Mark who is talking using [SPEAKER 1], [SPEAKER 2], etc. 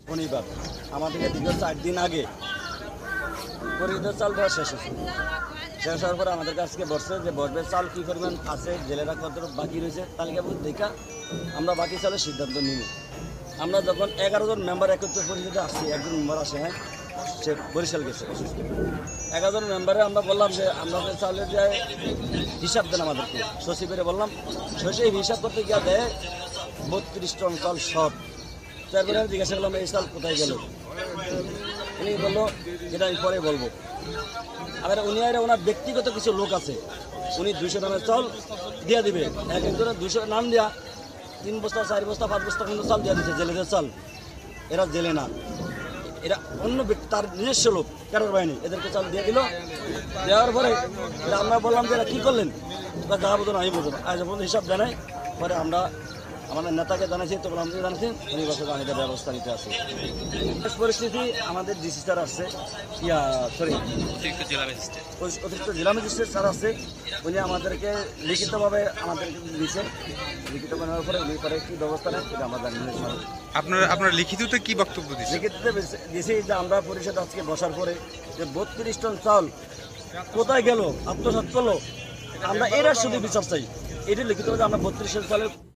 [SPEAKER 1] শনিবার আমাদেরকে দীর্ঘ 4 দিন আগে পরিহিত চাল দেওয়া শেষ হয়েছে। শেষ হওয়ার পরে আমাদের কাছে বসছে যে বসবে চাল কী পরিমাণ আছে, জেলেরা কত বাকি রয়েছে তালিকাভুক্ত দেখা আমরা বাকি চালের সিদ্ধান্ত নিই। আমরা যখন 11 জন মেম্বার একত্রে পরিষদে আসছি, একজন মেম্বার আসে, হ্যাঁ, সে বরিশাল গেছে অসুস্থ। 11 জন মেম্বারে আমরা বললাম যে আমাদের চালের যে হিসাব দেন আমাদেরকে, সচিবের বললাম, সচিব হিসাব করতে গিয়ে দেয় 32 টন চাল শর্ট। তারপরে আমি জিজ্ঞাসা করলাম এই চাল কোথায় গেল, উনি বললো এটা আমি পরে বলবো। আবার উনি আর ওনার ব্যক্তিগত কিছু লোক আছে, উনি 200 নামের চাল দিয়ে দিবে, এক একজনের 200 নাম দেওয়া 3 বস্তা 4 বস্তা 5 বস্তা কিন্তু চাল দিয়ে দিচ্ছে জেলেদের চাল। এরা জেলে না, এরা অন্য ব্যক্তি, তার নিজস্ব লোক, কারোর বাহিনী, এদেরকে চাল দিয়ে দিল। দেওয়ার পরে আমরা বললাম যে এরা কী করলেন, যা বোঝেন আমি বোঝেন, আজ পর্যন্ত হিসাব জানাই। পরে আমরা আমাদের নেতাকে জানাইছি, তখন আমাদের জানাচ্ছি, উনি বছর আমি এটা ব্যবস্থা নিতে আসি। পরিস্থিতি আমাদের ডিসি স্যার আসছে, অতিরিক্ত জেলা ম্যাজিস্ট্রেট স্যার আসছে, উনি আমাদেরকে লিখিতভাবে আমাদেরকে দিয়েছে। লিখিত নেওয়ার পরে উনি পরে কী ব্যবস্থা নেয় সেটা আমরা জানি।
[SPEAKER 2] আপনার লিখিততে কি বক্তব্য দিয়েছে?
[SPEAKER 1] লিখিততে দিয়েছি যে আমরা পরিষদ আজকে বসার পরে যে 32 টন চাল কোথায় গেল, আত্মসাৎ করলো, আমরা এরা শুধু বিচার চাই। এটি লিখিত যে আমরা 32 টন চালের